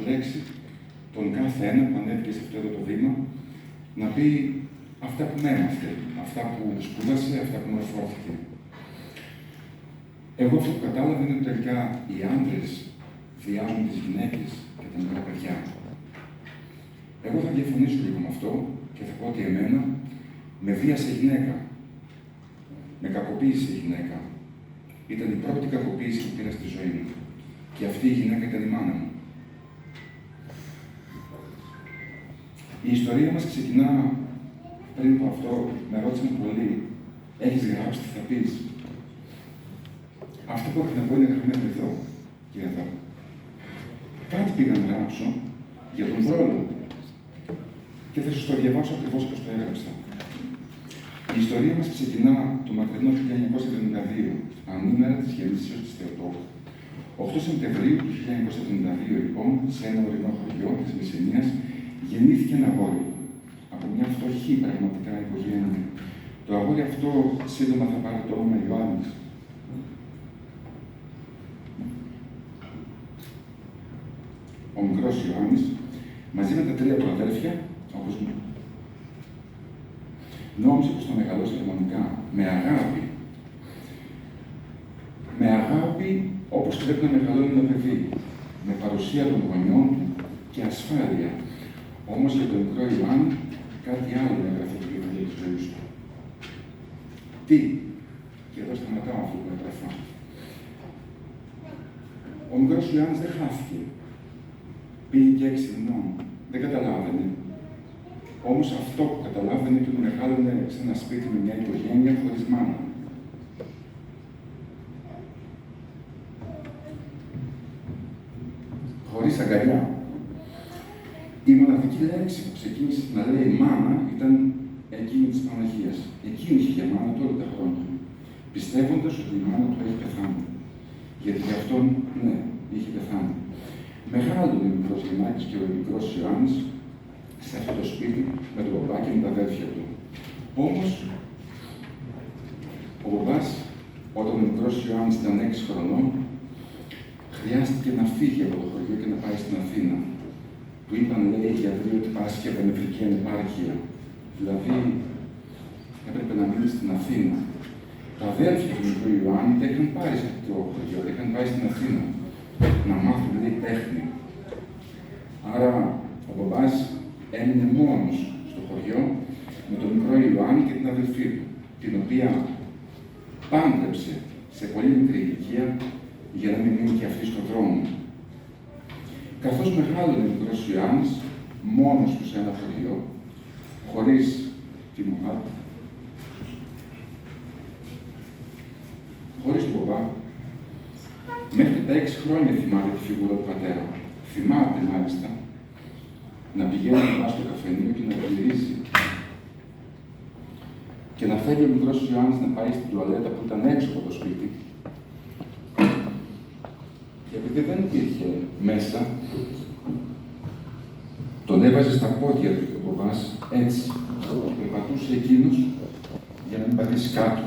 προσουρέξει τον κάθε ένα που ανέβηκε σε αυτό εδώ το βήμα, να πει αυτά που με έμαθε, αυτά που σπούδασε, αυτά που μορφώθηκε. Εγώ αυτό που κατάλαβα είναι ότι τελικά οι άντρες βιάζουν τις γυναίκες και τα μικρά παιδιά. Εγώ θα διαφωνήσω λίγο με αυτό και θα πω ότι εμένα με βίασε γυναίκα. Με κακοποίησε η γυναίκα. Ήταν η πρώτη κακοποίηση που πήρα στη ζωή μου. Και αυτή η γυναίκα ήταν η μάνα μου. Η ιστορία μας ξεκινά, πριν από αυτό, με ρώτησαν πολύ, έχεις γράψει, τι θα πεις. Αυτό που έχω να πω είναι γραμμένο εδώ και εδώ. Κάτι πήγα να γράψω για τον ρόλο και θα σας το διαβάσω ακριβώς όπως το έγραψα. Η ιστορία μας ξεκινά το μακρινό 1972, ανήμερα της γεννήσεως της Θεοτόκου. 8 Σεπτεμβρίου του 1972, λοιπόν, σε ένα ορεινό χωριό της Μεσσηνίας, γεννήθηκε ένα αγόρι. Από μια φτωχή πραγματικά οικογένεια. Το αγόρι αυτό σύντομα θα πάρει το όνομα Ιωάννης. Ο μικρός Ιωάννης, μαζί με τα 3 του αδέρφια, όπως μου, νόμιζε πως θα μεγαλώσει αρμονικά, με αγάπη. Με αγάπη, όπως πρέπει να μεγαλώνει ένα παιδί, με παρουσία των γονιών του και ασφάλεια. Όμως για τον μικρό Ιωάννη, κάτι άλλο έγραφε το βιβλίο της ζωής του. Τι, και εδώ σταματάω αυτό που έγραφα. Ο μικρός Ιωάννης δεν χάθηκε. Πήγε και 6 μηνών. Δεν καταλάβαινε. Όμως αυτό που καταλάβαινε είναι ότι μεγάλωνε σε ένα σπίτι με μια οικογένεια χωρίς μάνα. Χωρίς αγκαλιά. Η μοναδική λέξη που ξεκίνησε να λέει μάνα ήταν εκείνη της Παναγίας. Εκείνη είχε για μάνα όλα τα χρόνια. Πιστεύοντας ότι η μάνα του έχει πεθάνει. Γιατί γι' αυτόν, ναι, είχε πεθάνει. Μεγάλωνε ο μικρός Γεννάκης και ο μικρός Ιωάννης σε αυτό το σπίτι με τον μπαμπά και με τα αδέρφια του. Όμως, ο μπαμπάς, όταν ο μικρός Ιωάννης ήταν 6 χρονών, χρειάστηκε να φύγει από το χωριό και να πάει στην Αθήνα. Του είπαν, λέει, οι γιατροί ότι πάσχει από νεφρική ανεπάρκεια. Δηλαδή, έπρεπε να μείνει στην Αθήνα. Τα αδέρφια του μικρού Ιωάννη τα είχαν πάρει σε αυτό το χωριό, τα είχαν πάει στην Αθήνα. Να μάθουν, λέει, τέχνη. Άρα, ο μπαμπάς έμεινε μόνος στο χωριό με τον μικρό Ιωάννη και την αδελφή του, την οποία πάντρεψε σε πολύ μικρή ηλικία για να μην μείνει και αυτή στον δρόμο. Καθώς μεγάλωνε ο μικρός Ιωάννης μόνος του σε ένα χωριό, χωρίς τη μαμά του, χωρίς τον μπαμπά, μέχρι τα 6 χρόνια θυμάται τη φιγούρα του πατέρα. Θυμάται μάλιστα να πηγαίνει να πάει στο καφενείο και να γυρίζει. Και να φέρει ο μικρός Ιωάννης να πάει στην τουαλέτα που ήταν έξω από το σπίτι. Και επειδή δεν υπήρχε μέσα, τον έβαζε στα πόδια του ο μπαμπάς έτσι. Και περπατούσε εκείνος για να μην πατήσει κάτω.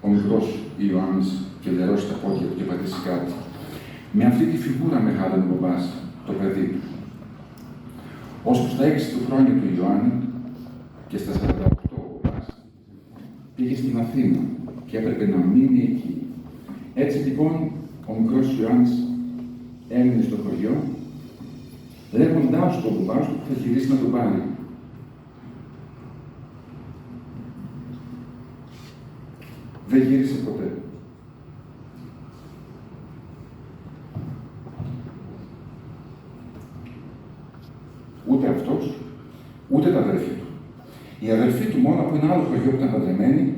Ο μικρός Ιωάννης και λερώσει τα πόδια του και πατήσει κάτω. Με αυτή τη φιγούρα μεγάλωνε ο μπαμπάς, το παιδί του. Ώσπου στα 6 του χρόνια του Ιωάννη και στα 48 ο μπαμπάς πήγε στην Αθήνα και έπρεπε να μείνει εκεί. Έτσι λοιπόν ο μικρός Ιωάννης έμεινε στο χωριό, λέγοντάς στον μπαμπά του που θα γυρίσει να τον πάρει. Δεν γύρισε ποτέ. Ούτε αυτός, ούτε τα αδέρφια του. Η αδερφή του μόνο από ένα άλλο χωριό που ήταν παντρεμένη,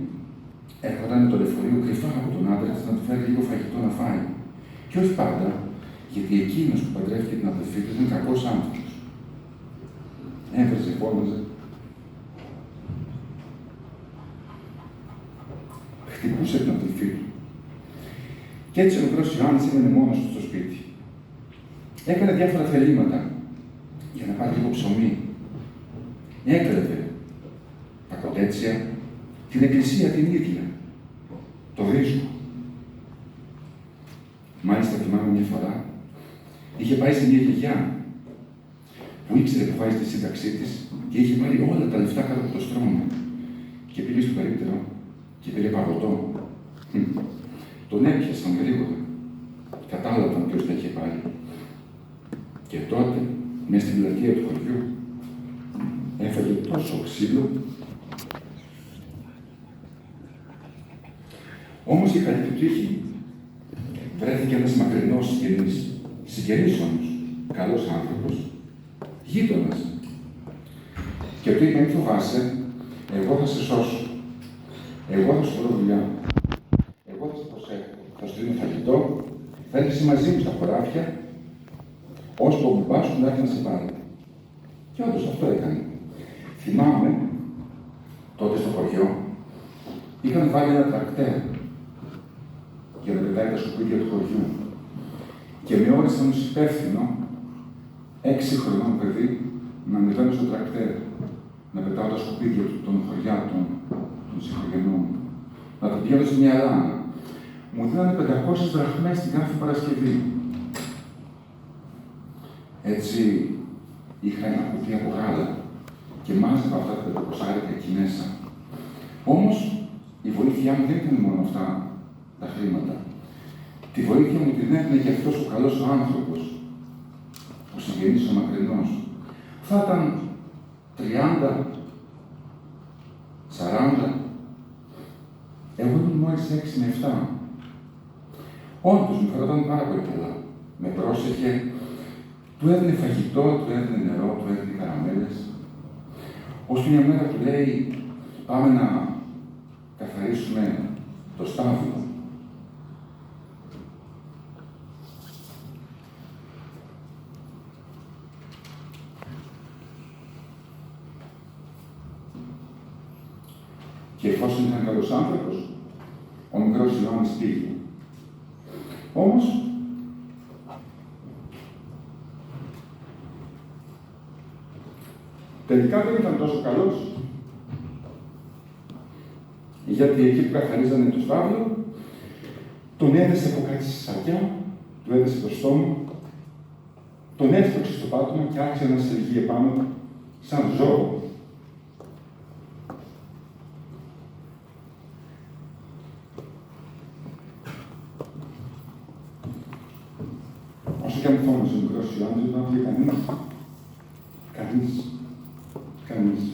έρχονταν το λεωφορείο κρυφά από τον άντρα της να του φέρει λίγο φαγητό να φάει. Και όχι πάντα, γιατί εκείνος που παντρεύτηκε την αδερφή του ήταν κακός άνθρωπος. Έβρεζε, φώναζε. Χτυπούσε την αδελφή του. Και έτσι ο μικρός Ιωάννης έμενε μόνος του στο σπίτι. Έκανε διάφορα θελήματα για να πάρει λίγο ψωμί. Έκλεβε τα κοτέτσια, την εκκλησία την ίδια, το δίσκο. Μάλιστα θυμάμαι μια φορά, Είχε πάει σε μια γιαγιά που ήξερε που βάζει τη σύνταξή της και είχε πάρει όλα τα λεφτά κάτω από το στρώμα. Και πήγε στο περίπτερο και πήρε παγωτό. Τον έπιασαν γρήγορα. Κατάλαβαν ποιος τα είχε πάρει. Και τότε, μες στην πλατεία του χωριού, έφερε τόσο ξύλο. Όμως η καλή του τύχη βρέθηκε ένας μακρινός συγγενής όμως, καλός άνθρωπος, γείτονας. Και του είπε: «Μην φοβάσαι, εγώ θα σε σώσω. Εγώ θα σου βρω δουλειά. Εγώ θα σε προσέχω. Θα σου δίνω φαγητό, θα έρχεσαι μαζί μου στα χωράφια, ώσπου ο μπαμπάς σου να έρθει να σε πάρει». Και όντως αυτό έκανε. Θυμάμαι, τότε στο χωριό, είχαν βάλει ένα τρακτέρ για να πετάει τα σκουπίδια του χωριού. Και με όρισαν ως υπεύθυνο 6 χρονών παιδί να ανεβαίνω στο τρακτέρ, να πετάω τα σκουπίδια των χωριάτων, των συγχωριανών, να τα πηγαίνω σε μια λάνα. Μου δίνανε 500 δραχμές την κάθε Παρασκευή. Έτσι, είχα ένα κουτί από γάλα και μάζευα αυτά τα 500 εκεί μέσα. Όμως, η βοήθειά μου δεν ήταν μόνο αυτά τα χρήματα. Τη βοήθεια μου την έδινε και αυτός ο καλός άνθρωπος, ο συγγενής ο μακρινός. Θα ήταν 30, 40, εγώ ήμουν μόλις 6 με 7. Όντως μου φερόταν πάρα πολύ καλά. Με πρόσεχε, του έδινε φαγητό, του έδινε νερό, του έδινε καραμέλες. Ώσπου μια μέρα του λέει: «Πάμε να καθαρίσουμε το στάβλο». Και εφόσον ήταν καλός άνθρωπος, ο μικρός Ιωάννης πήγε. Όμως, τελικά δεν ήταν τόσο καλός. Γιατί εκεί που καθαρίζανε το στάβλο, τον έδεσε από κάτι στη σαρκιά, του έδεσε το στόμα, τον έσπρωξε στο πάτωμα και άρχισε να σελγεί επάνω σαν ζώο. Όσο και αν φώνασε ο μικρός Ιωάννης, δεν άκουγε κανείς.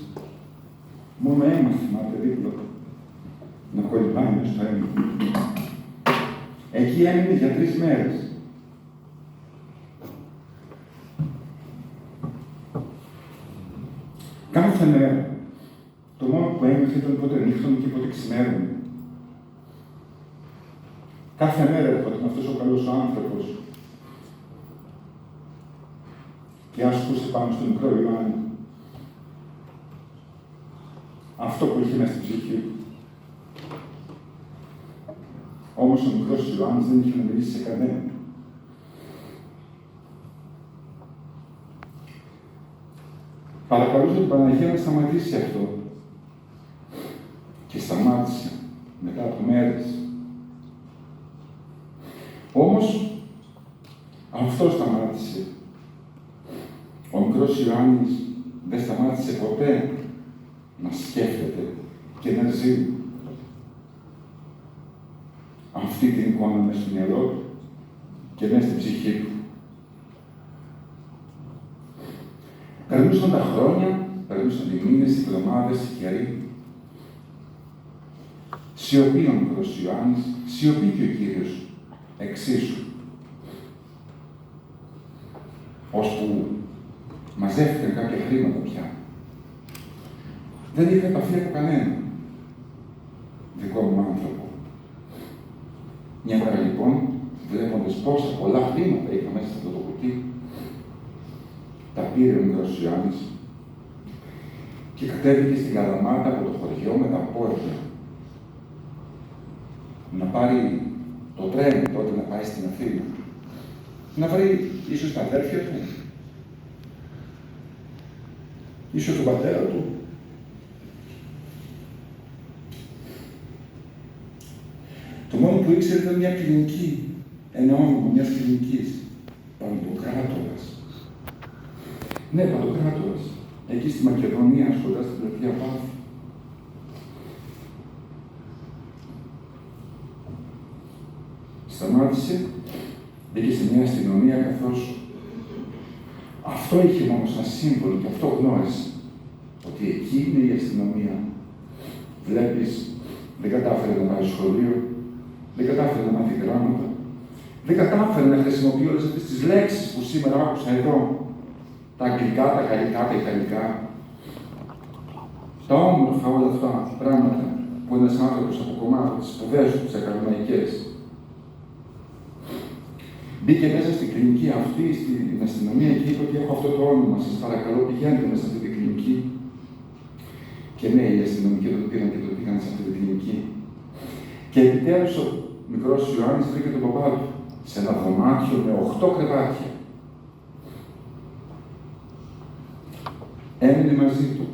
Μόνο αίμα θυμάται δίπλα, να κολυμπάει μες στο αίμα. Εκεί έμεινε για 3 μέρες. Κάθε μέρα, το μόνο που έμεινε ήταν πότε νύχτωνε και πότε ξημέρωνε. Κάθε μέρα έρχονταν αυτός ο καλός άνθρωπος και ασκούσε πάνω στον μικρό Ιωάννη αυτό που είχε μέσα στην ψυχή του. Όμως ο μικρός Ιωάννης δεν είχε να μιλήσει σε κανέναν. Παρακαλούσε την Παναγία να σταματήσει αυτό. Και σταμάτησε μετά από μέρες. Όμως, αυτό σταμάτησε. Ο μικρός Ιωάννης δεν σταμάτησε ποτέ να σκέφτεται και να ζει αυτή την εικόνα μέσα στο μυαλό του και μέσα στην ψυχή του. Περνούσαν τα χρόνια, περνούσαν οι μήνες, οι εβδομάδες, οι καιροί. Σιωπή ο μικρός Ιωάννης, σιωπή και ο Κύριος εξίσου. Ώσπου μαζεύτηκαν κάποια χρήματα πια. Δεν είχα επαφή από κανένα δικό μου άνθρωπο. Μια μέρα λοιπόν, βλέποντας πόσα πολλά χρήματα είχα μέσα σε αυτό το κουτί, τα πήρε ο μικρός Ιωάννης και κατέβηκε στην Καλαμάτα από το χωριό με τα πόδια να πάρει το τρένο τότε να πάει στην Αθήνα. Να βρει ίσως τα αδέρφια του, ίσως τον πατέρα του. Το μόνο που ήξερε ήταν μια κλινική, ένα όνομα μιας κλινικής, Παντοκράτου. Ναι, Παντοκράτορας. Εκεί στη Μακεδονία, κοντά στην πλατεία Πάθη. Σταμάτησε, μπήκε σε μια αστυνομία, καθώς αυτό είχε μόνο σαν σύμβολο και αυτό γνώρισε. Ότι εκεί είναι η αστυνομία. Βλέπεις, δεν κατάφερε να πάει σχολείο, δεν κατάφερε να μάθει γράμματα, δεν κατάφερε να χρησιμοποιεί όλες αυτές τις λέξεις που σήμερα άκουσα εδώ. Τα αγγλικά, τα γαλλικά, τα ιταλικά. Τα όμορφα όλα αυτά πράγματα που ένας άνθρωπος αποκομμάται τις σπουδές του, τις ακαδημαϊκές. Μπήκε μέσα στην κλινική αυτή, στην αστυνομία και είπε ότι έχω αυτό το όνομα. Σας παρακαλώ, πηγαίνετε μέσα σε αυτή την κλινική. Και ναι, οι αστυνομικοί το πήραν και το πήγαν σε αυτή την κλινική. Και επιτέλους ο μικρός Ιωάννης βρήκε τον παπά του σε ένα δωμάτιο με 8 κρεβάτια. Έμεινε μαζί του.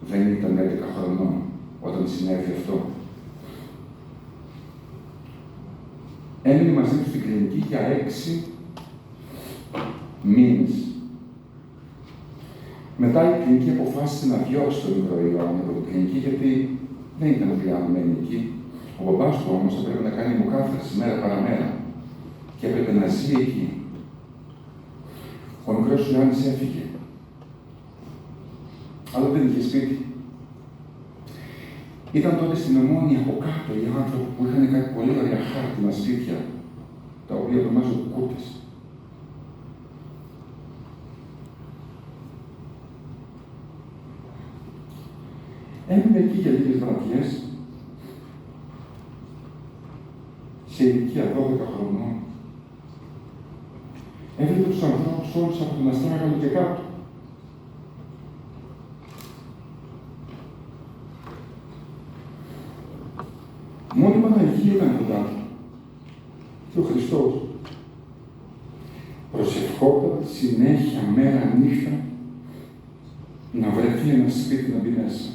Δεν ήταν 11 χρονών όταν συνέβη αυτό. Έμεινε μαζί του στην κλινική για 6 μήνες. Μετά η κλινική αποφάσισε να διώξει τον μικρό Ιωάννη από την κλινική, γιατί δεν ήταν πληρωμένη εκεί. Ο μπαμπάς του όμως έπρεπε να κάνει αιμοκάθαρση μέρα παραμέρα και έπρεπε να ζει εκεί. Ο μικρός Ιωάννης έφυγε. Αλλά δεν είχε σπίτι. Ήταν τότε στην Ομόνια από κάτω οι άνθρωποι που είχαν κάτι πολύ ωραία χάρτινα σπίτια, τα οποία ονομάζουν κούτες. Έμεινε εκεί για λίγες βραδιές, σε ηλικία 12 χρονών. Έβλεπε τους ανθρώπους όλους από τον Αστράγαλο και κάτω. Μόνο η Παναγία ήταν κοντά του. Και ο Χριστός προσευχόταν συνέχεια, μέρα, νύχτα, να βρεθεί ένα σπίτι να μπει μέσα.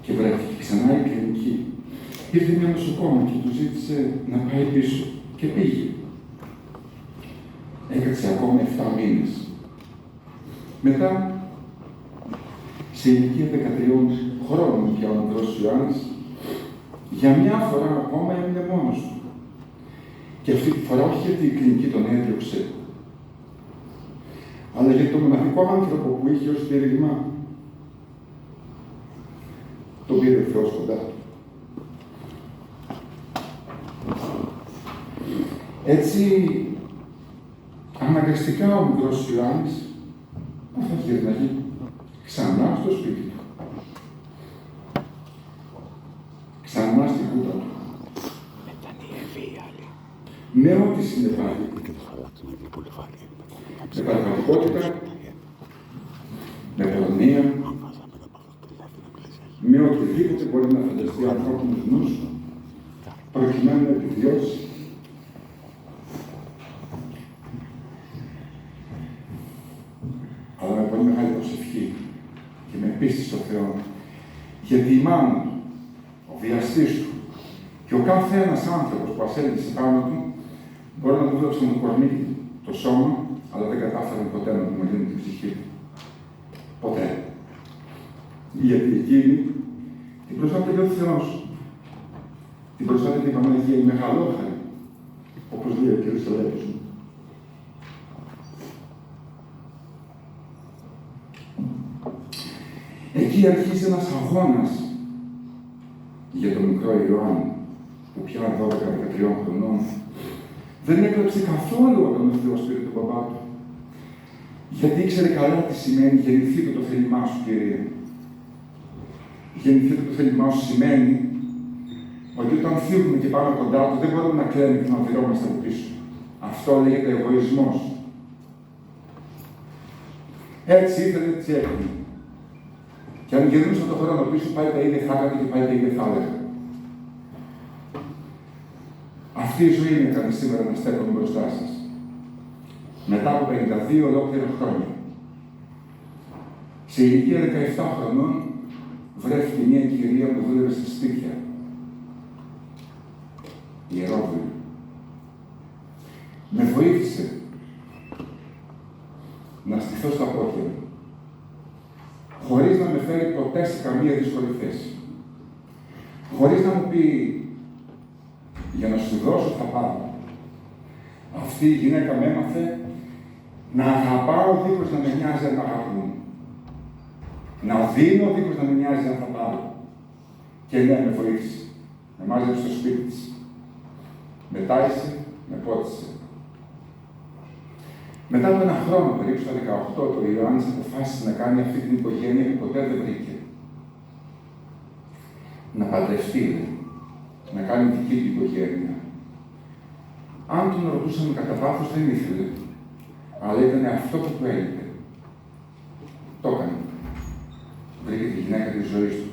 Και βρέθηκε ξανά η κλινική. Ήρθε μια νοσοκόμα και του ζήτησε να πάει πίσω. Και πήγε. Έκατσε ακόμα 7 μήνες. Μετά, σε ηλικία 13 χρόνων πια ο μικρός Ιωάννης, για μια φορά ακόμα έμεινε μόνος του. Και αυτή τη φορά όχι γιατί η κλινική τον έδιωξε, αλλά γιατί το μοναδικό άνθρωπο που είχε ως στήριγμα τον πήρε ο Θεός κοντά του. Έτσι, αναγκαστικά ο μικρός Ιωάννης, πού θα γύρναγε, ξανά στο σπίτι του. Ξανά στην κούτα του. Με ό,τι συνεπάγει. Με πραγματικότητα, με προνία, με οτιδήποτε μπορεί να φανταστεί ο ανθρώπινος νους, προκειμένου να επιβιώσει. Αλλά με πολύ μεγάλη προσευχή και με πίστη στο Θεό, γιατί η μάνα του, ο βιαστής του και ο κάθε ένας άνθρωπος που ασέλθησε πάνω του μπορεί να του δώσουν το κορμί του, το σώμα, αλλά δεν κατάφεραν ποτέ να του μολύνουν την ψυχή του. Ποτέ. Γιατί εκείνη την προστάτευε ο Θεός. Την προστάτευε η Παναγία η Μεγαλόχαρη, όπως λέει ο κ. Στελέπης μου. Εκεί αρχίζει ένας αγώνας για τον μικρό Ιωάννη, που πια 12-13 χρονών δεν έκλαψε καθόλου όταν ο Θεός πήρε τον παπά του. Γιατί ήξερε καλά τι σημαίνει γεννηθείτε το θέλημά σου, Κύριε. Γεννηθείτε το θέλημά σου σημαίνει ότι όταν φύγουμε και πάμε κοντά του, δεν μπορούμε να κλαίμε και να οδηρώμαστε από πίσω. Αυτό λέγεται εγωισμός. Έτσι ήθελε, έτσι έκανε. Και αν γυρνούσε τον χρόνο πίσω, πάει τα ίδια θα έκανε και πάει τα ίδια θα έλεγα. Αυτή η ζωή είναι καλή σήμερα να στέκομαι μπροστά σας. Μετά από 52 ολόκληρα χρόνια. Σε ηλικία 17 χρονών βρέθηκε μια κυρία που δούλευε στα σπίτια. Ιερόβλη. με βοήθησε να στηθώ στα πόδια μου, χωρίς να με φέρει ποτέ σε καμία δύσκολη θέση. Χωρίς να μου πει, για να σου δώσω θα πάρω. Αυτή η γυναίκα με έμαθε να αγαπάω δίχως να με νοιάζει αν αγαπούν. Να δίνω δίχως να με νοιάζει αν θα πάρω. Και ναι, με βοήθησε. Με μάζεψε στο σπίτι της. Με τάισε, με πότισε. Μετά από ένα χρόνο, περίπου στα 18, το Ιωάννης αποφάσισε να κάνει αυτή την οικογένεια που ποτέ δεν βρήκε. Να παντρευτεί, να κάνει δική του οικογένεια. Αν τον ρωτούσαμε κατά βάθος, δεν ήθελε. Αλλά ήταν αυτό που του έλειπε. Το έκανε. Βρήκε τη γυναίκα της ζωής του.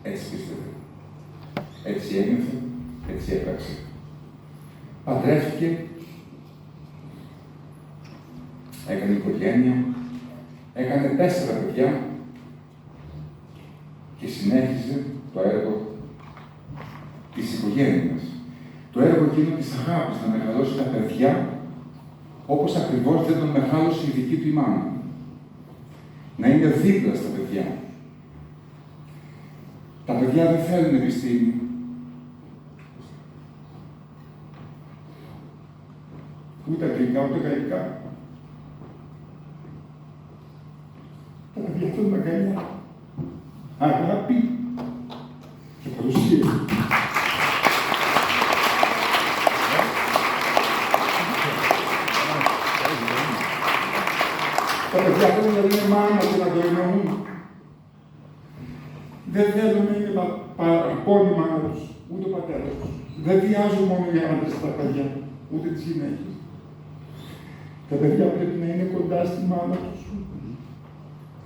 Έτσι πίστευε. Έτσι ένιωθε, έτσι έπραξε. Παντρεύτηκε, έκανε οικογένεια, έκανε 4 παιδιά και συνέχιζε το έργο της οικογένειας. Το έργο εκείνο της αγάπης, να μεγαλώσει τα παιδιά όπως ακριβώς δεν τον μεγάλωσε η δική του η μάνα. Να είναι δίπλα στα παιδιά. Τα παιδιά δεν θέλουν επιστήμη. Ούτε αγγλικά, ούτε γαλλικά. Τα παιδιά θέλουν αγκαλιά, αγάπη και παρουσία. Τα παιδιά θέλουν να είναι μάνα και να το εννοούν. Δεν θέλουν να είναι παραπώνη μάνα τους, ούτε ο πατέρας τους. Δεν βιάζουν μόνο οι άντρες τα παιδιά, ούτε τις γυναίκες. Τα παιδιά πρέπει να είναι κοντά στη μάνα τους.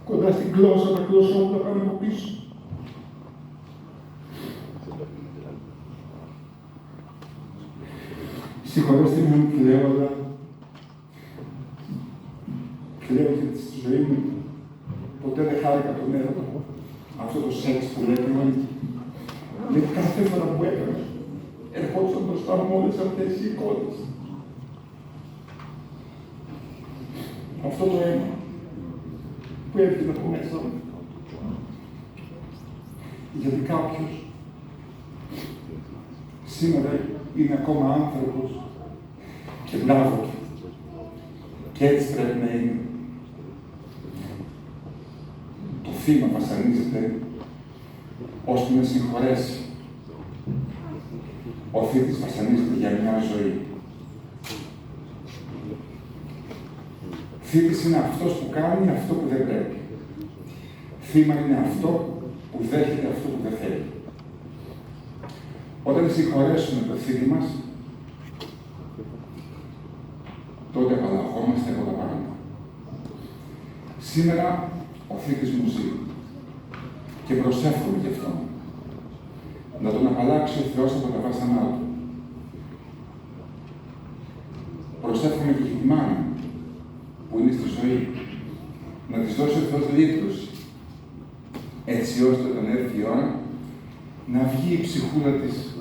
Κοντά στην γλώσσα, τα γλωσσόπουλα πάνε από πίσω. Συγχωρέστε με αν κλαίω, αλλά κλαίω γιατί στη ζωή μου ποτέ δεν χάρηκα τον έρωτα. Αυτό το σεξ που λέτε όλοι. Γιατί κάθε φορά που έκανα, ερχόντουσαν μπροστά μου όλες αυτές οι εικόνες. Αυτό το αίμα που έβγαινε από μέσα μου. Γιατί κάποιος σήμερα είναι ακόμα άνθρωπος και μπράβο του. Και έτσι πρέπει να είναι. Το θύμα βασανίζεται ώστε να συγχωρέσει. Ο θήτης βασανίζεται για μια ζωή. Θήτης είναι αυτός που κάνει αυτό που δεν πρέπει. Θύμα είναι αυτό που δέχεται αυτό που δεν θέλει. Όταν συγχωρέσουμε το θήτη μας, τότε απαλλαγόμαστε από τα πράγματα. Σήμερα ο θήτης μου ζει και προσεύχομαι γι' αυτό. Να τον απαλλάξει ο Θεός από τα βάσανά του. Προσεύχομαι και για τη μάνα μου, που είναι στη ζωή, να της δώσει ο Θεός λύτρωση, έτσι ώστε όταν έρθει η ώρα να βγει η ψυχούλα της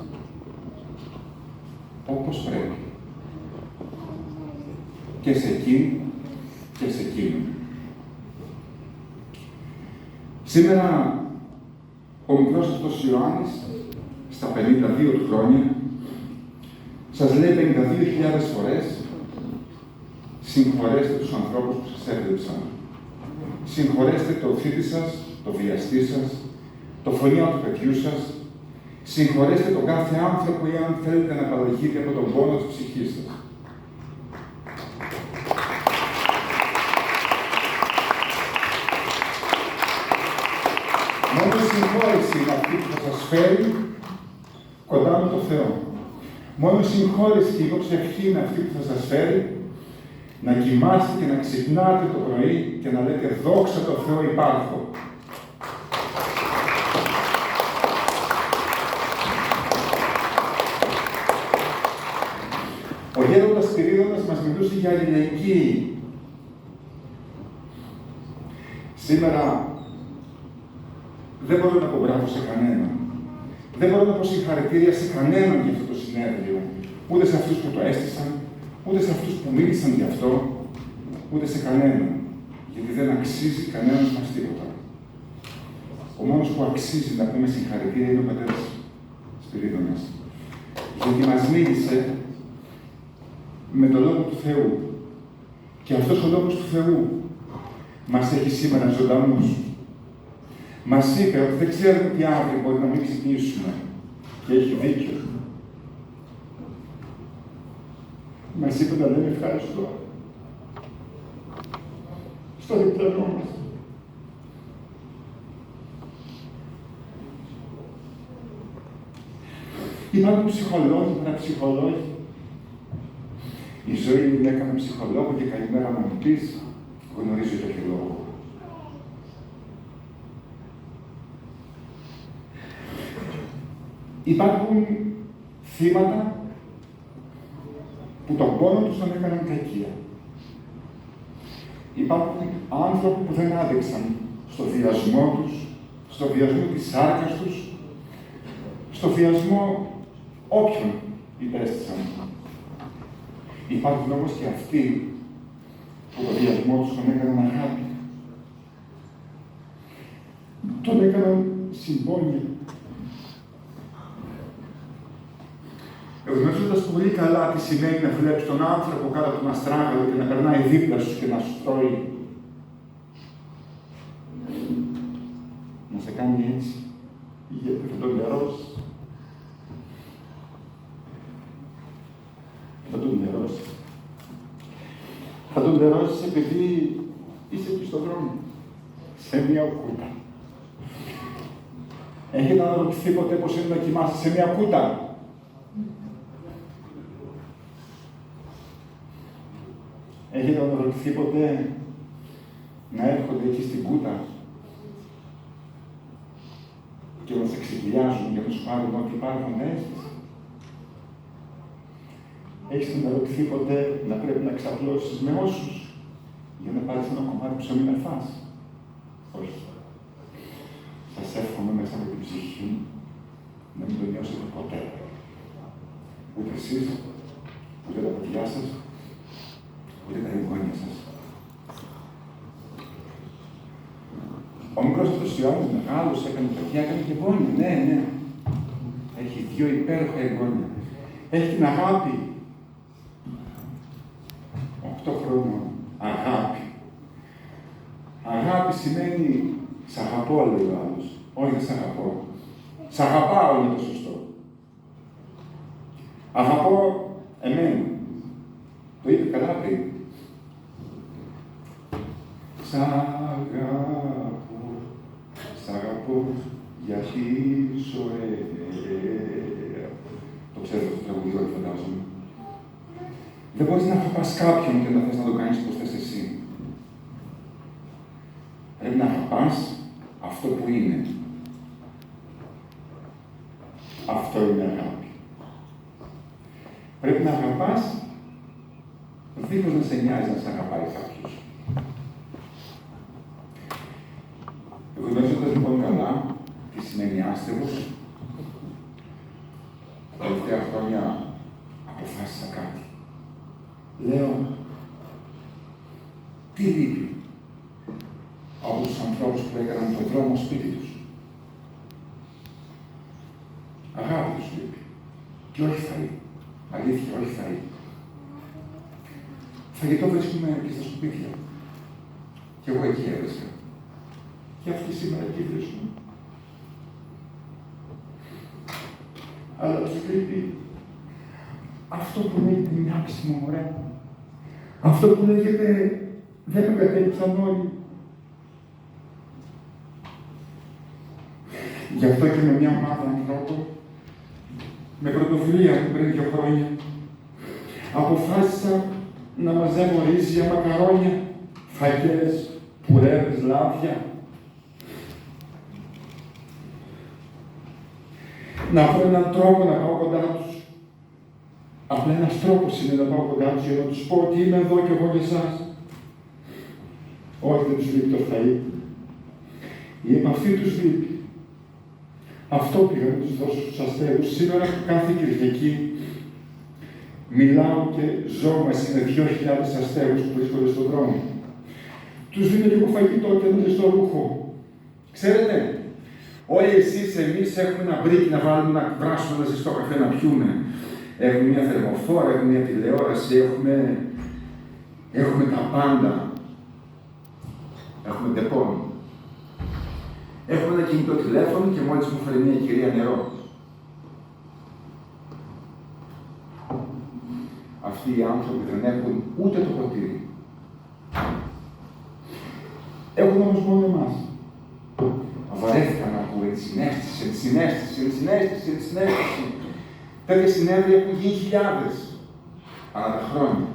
όπως πρέπει. Και σε εκείνη και σε εκείνο. Σήμερα ο μικρός αυτός Ιωάννης, στα 52 του χρόνια, σας λέει 52.000 φορές συγχωρέστε τους ανθρώπους που σας έβλεψαν. Συγχωρέστε το θήτη σας, το βιαστή σας, το φωνήμα του παιδιού σας. Συγχωρέστε τον κάθε άνθρωπο εάν θέλετε να απαλλαγείτε από τον πόνο της ψυχής σας. Μόνο η συγχώρεση είναι αυτή που θα σας φέρει κοντά με τον Θεό. Μόνο η συγχώρεση και η προσευχή είναι αυτή που θα σας φέρει να κοιμάστε και να ξυπνάτε το πρωί και να λέτε «Δόξα τω Θεώ υπάρχω». Ο γέροντας Σπυρίδωνας μας μιλούσε για αλληλεγγύη. Σήμερα δεν μπορώ να πω μπράβο σε κανέναν. Δεν μπορώ να πω συγχαρητήρια σε κανέναν για αυτό το συνέδριο. Ούτε σε αυτούς που το έστησαν, Ούτε σε αυτούς που μίλησαν γι' αυτό, ούτε σε κανέναν. Γιατί δεν αξίζει κανένας μας τίποτα. Ο μόνος που αξίζει να πούμε συγχαρητήρια είναι ο πατέρας Σπυρίδωνας. Γιατί μας μίλησε με τον Λόγο του Θεού. Και αυτός ο Λόγος του Θεού μας έχει σήμερα ζωντανούς. Μας είπε ότι δεν ξέρουμε τι αύριο μπορεί να μην ξυπνήσουμε. Και έχει δίκιο. Μας είπε να λέμε ευχαριστώ. Στο διπλανό μας. Υπάρχουν ψυχολόγοι, παραψυχολόγοι. Η ζωή μου έκανε ψυχολόγο και καλημέρα να μου πεις, γνωρίζω για ποιο λόγο. Υπάρχουν θύματα που τον πόνο τους τον έκαναν κακία. Υπάρχουν άνθρωποι που δεν άδειξαν στο βιασμό τους, στο βιασμό της σάρκας τους, στο βιασμό όποιον υπέστησαν. Υπάρχουν όμως και αυτοί που το βιασμό τους τον έκαναν αγάπη. Τον έκαναν συμπόνια. Γνωρίζοντας πολύ καλά τι σημαίνει να βλέπεις τον άνθρωπο κάτω από τον αστράγαλο και να περνάει δίπλα σου και να σου τρώει. Να σε κάνει έτσι, γιατί θα τον νερώσει. Θα τον νερώσει. Θα τον νερώσεις επειδή είσαι εκεί στον δρόμο. Σε μια κούτα. Έχετε αναρωτηθεί ποτέ πώς είναι να κοιμάσαι σε μια κούτα? Έχετε αναρωτηθεί ποτέ να έρχονται εκεί στην κούτα και να σε ξεκυλιάζουν για να σου πάρουν ό,τι υπάρχουν μέσα? Έχεις αναρωτηθεί ποτέ να πρέπει να ξαπλώσεις με όσους για να πάρεις ένα κομμάτι ψωμί να φας? Όχι. Σας εύχομαι μέσα με την ψυχή μου να μην το νιώσετε ποτέ. Ούτε εσείς, ούτε τα παιδιά σας, ούτε τα εγγόνια σας. Ο μικρός αυτός Ιωάννης μεγάλος, έκανε παιδιά, έκανε και εγγόνια. Ναι, ναι. Έχει 2 υπέροχα εγγόνια. Έχει την αγάπη. 8 χρόνων. Αγάπη. Αγάπη σημαίνει σ' αγαπώ, λέει ο άλλος. Όχι, δεν σ' αγαπώ. Σ' αγαπάω είναι το σωστό. Αγαπώ εμένα. Το είπε καλά πριν. Σ' αγαπώ, γιατί είσαι ωραία. Το ξέρω το τραγουδί, όλοι φαντάζομαι. Δεν μπορείς να αγαπάς κάποιον και να θες να το κάνεις όπως θες εσύ. Πρέπει να αγαπάς αυτό που είναι. Αυτό είναι αγάπη. Πρέπει να αγαπάς δίχως να σε νοιάζει να σε αγαπάει κάποιος. Γνωρίζοντας λοιπόν καλά τι σημαίνει άστεγος, τα τελευταία χρόνια αποφάσισα κάτι. Λέω, τι λείπει από τους ανθρώπους που έκαναν τον δρόμο σπίτι τους? Αγάπη τους λείπει. Και όχι φαΐ. Αλήθεια, όχι φαΐ. Φαγητό βρίσκουμε και στα σκουπίδια. Και εγώ εκεί έβρισκα. Και αυτοί σήμερα εκεί βρίσκουν. Αλλά τους λείπει αυτό που λέγεται μοιάξιμο, μωρέ. Αυτό που λέγεται δεν με κατέληξαν όλοι. Γι' αυτό και με μια ομάδα ανθρώπων, με πρωτοβουλία μου πριν 2 χρόνια, αποφάσισα να μαζεύω ρύζια, μακαρόνια, φακές, πουρέδες, λάδια. Να βρω έναν τρόπο να πάω κοντά τους. Απλά ένας τρόπος είναι να πάω κοντά τους για να τους πω ότι είμαι εδώ και εγώ για εσάς. Όχι, δεν τους λείπει το φαΐ. Η επαφή τους λείπει. Αυτό πήγα να τους δώσω στους αστέγους σήμερα κάθε Κυριακή Μιλάω και ζω μαζί με 2.000 αστέρους που βρίσκονται στον δρόμο. Τους δίνω λίγο φαγητό και ένα ζεστό ρούχο. Ξέρετε, όλοι εσείς, εμείς έχουμε ένα μπρίκι να βάλουμε, να βράσουμε ένα ζεστό καφέ να πιούμε. Έχουμε μια θερμοφόρα, έχουμε μια τηλεόραση, έχουμε τα πάντα. Έχουμε τεπών. Έχουμε ένα κινητό τηλέφωνο και μόλις μου φέρει μια κυρία νερό. Αυτοί οι άνθρωποι δεν έχουν ούτε το ποτήρι. Έχουν όμως μόνο εμάς. Βαρέθηκαν να ακούω τη συναίσθηση. Τέτοια συνέδρια έχουν γίνει χιλιάδες ανά τα χρόνια.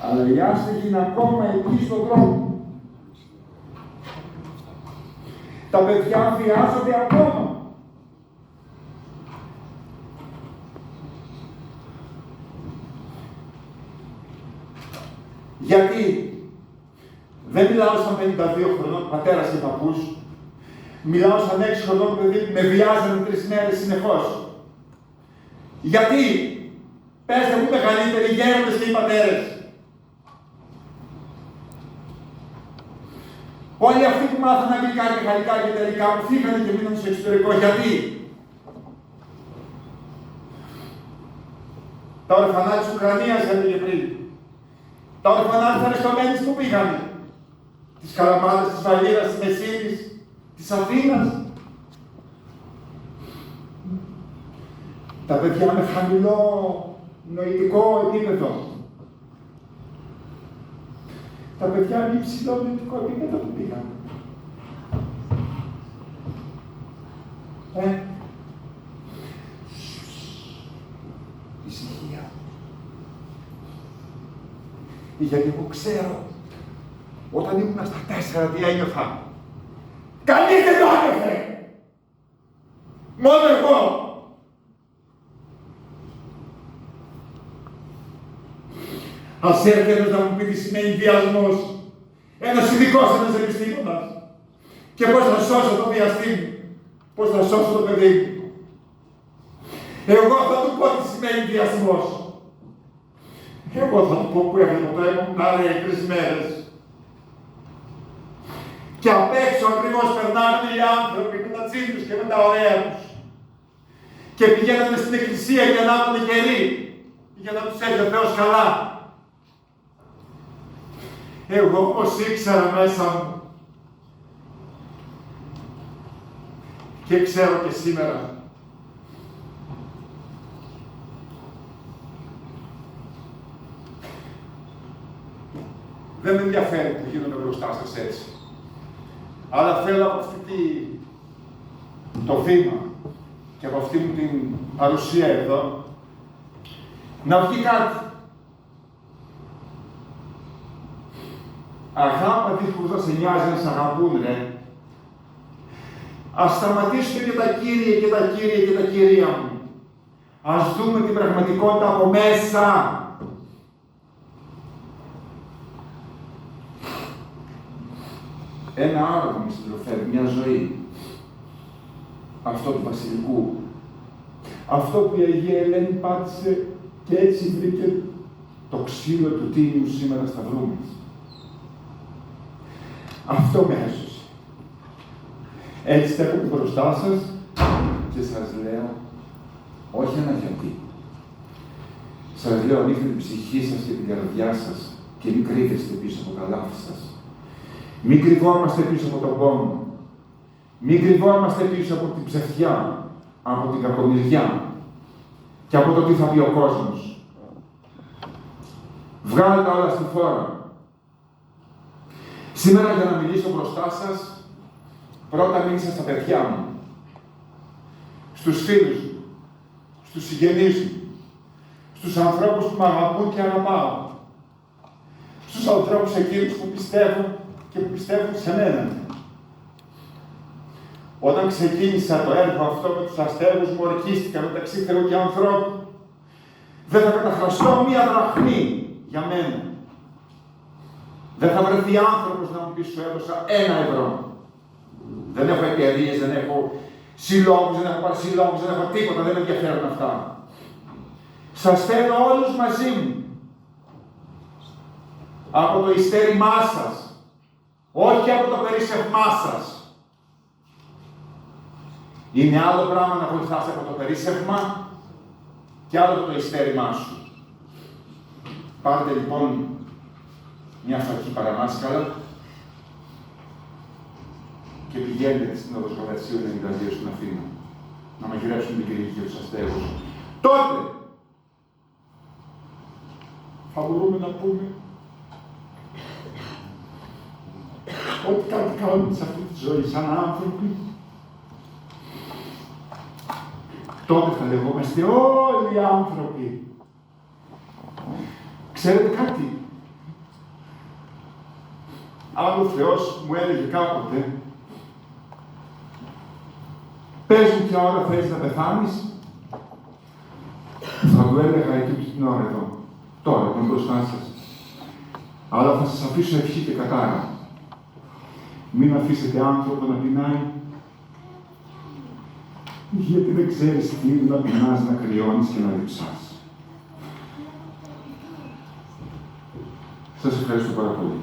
Αλλά οι άστεγοι είναι ακόμα εκεί στον δρόμο. Τα παιδιά βιάζονται ακόμα. Γιατί δεν μιλάω σαν 52 χρονών πατέρας και παππούς, μιλάω σαν 6 χρονών παιδί που με βιάζανε 3 μέρες συνεχώς. Γιατί, πέστε μου μεγαλύτεροι γέροντες και οι πατέρες. Όλοι αυτοί που μάθανε αγγλικά και γαλλικά και τελικά που φύγανε και μείναν στο εξωτερικό, γιατί. Τα ορφανά της Ουκρανίας έλεγε πριν. Τα ορφανά της Αριστομένης που πήγανε. Της Καλαμάτας, της Βαλήρας, της Μεσίνης, της Αθήνας. Τα παιδιά με χαμηλό νοητικό επίπεδο. Τα παιδιά με υψηλό νοητικό επίπεδο που πήγαν. Ησυχία. Γιατί εγώ ξέρω, όταν ήμουν στα 4 τι ένιωθα. Κανείς δεν το άνοιξε! Μόνο εγώ! Ας έρθει ένας να μου πει τι σημαίνει βιασμός. Ένας ειδικός, ένας επιστήμονας. Και πώς θα σώσω το βιαστή μου. Πώς θα σώσω το παιδί μου. Εγώ θα του πω τι σημαίνει βιασμός. Εγώ θα του πω που έβλεπα το αίμα μου να ρέει 3 μέρες. Και απ' έξω ακριβώς περνάνε οι άνθρωποι με τα τσίντους και με τα ωραία τους. Και πηγαίνανε στην εκκλησία για να είναι καιροί. Για να τους έχει ο Θεός καλά. Εγώ όμως ήξερα μέσα μου και ξέρω και σήμερα δεν με ενδιαφέρει που γίνομαι μπροστά σας έτσι, αλλά θέλω από το βήμα και από αυτή μου την παρουσία εδώ να βγει κάτι. Αγάπη δίχως να σε νοιάζει να σε αγαπούν, ρε. Ας σταματήσουμε και τα κύριε και τα κύριε και τα κυρία μου. Ας δούμε την πραγματικότητα από μέσα. Ένα άρωμα με συντροφεύει, μια ζωή. Αυτό του βασιλικού. Αυτό που η Αγία Ελένη πάτησε και έτσι βρήκε το ξύλο του τίμιου σήμερα σταυρού μας. Αυτό με έσωσε. Έτσι στέκομαι μπροστά σας και σας λέω, όχι ένα γιατί. Σας λέω, ανοίξτε την ψυχή σας και την καρδιά σας και μην κρύβεστε πίσω από τα λάθη σας. Μην κρυβόμαστε πίσω από τον πόνο. Μην κρυβόμαστε πίσω από την ψευτιά, από την κακομοιριά και από το τι θα πει ο κόσμος. Βγάλτε τα όλα στη φόρα. Σήμερα για να μιλήσω μπροστά σας, πρώτα μίλησα στα παιδιά μου, στους φίλους μου, στους συγγενείς μου, στους ανθρώπους που με αγαπούν και αγαπάω, στους ανθρώπους εκείνους που πιστεύουν και που πιστεύουν σε μένα. Όταν ξεκίνησα το έργο αυτό με τους αστέρους μου, ορκίστηκα μεταξύ Θεού και ανθρώπου. Δεν θα καταχραστώ μία δραχμή για μένα. Δεν θα βρεθεί άνθρωπος να μου πει σου έδωσα 1 ευρώ. Δεν έχω εταιρείες, δεν έχω συλλόγους, δεν έχω πάρει συλλόγους, δεν έχω τίποτα, δεν με ενδιαφέρουν αυτά. Σας στέλνω όλους μαζί μου. Από το ειστέρημά σας. Όχι από το περίσσευμά σας. Είναι άλλο πράγμα να βοηθάς από το περίσσευμα και άλλο το ειστέρημά σου. Πάρτε λοιπόν μια φακή παραμάσκαλα και πηγαίνετε στην Οδοσπαθαξίου 92 στην Αθήνα να μαγειρέψουν την Κυριακή και τους αστέρους. Τότε θα μπορούμε να πούμε ότι κάτι κάνουμε σε αυτή τη ζωή σαν άνθρωποι. Τότε θα λεγόμαστε όλοι οι άνθρωποι. Ξέρετε κάτι. Αν ο Θεός μου έλεγε κάποτε πες μου ποια ώρα θέλεις να πεθάνεις, θα του έλεγα εκείνη την ώρα εδώ. Τώρα που είμαι μπροστά σας. Αλλά θα σας αφήσω ευχή και κατάρα. Μην αφήσετε άνθρωπο να πεινάει. Γιατί δεν ξέρεις τι είναι να πεινάς, να κρυώνεις και να διψάς. Σας ευχαριστώ πάρα πολύ.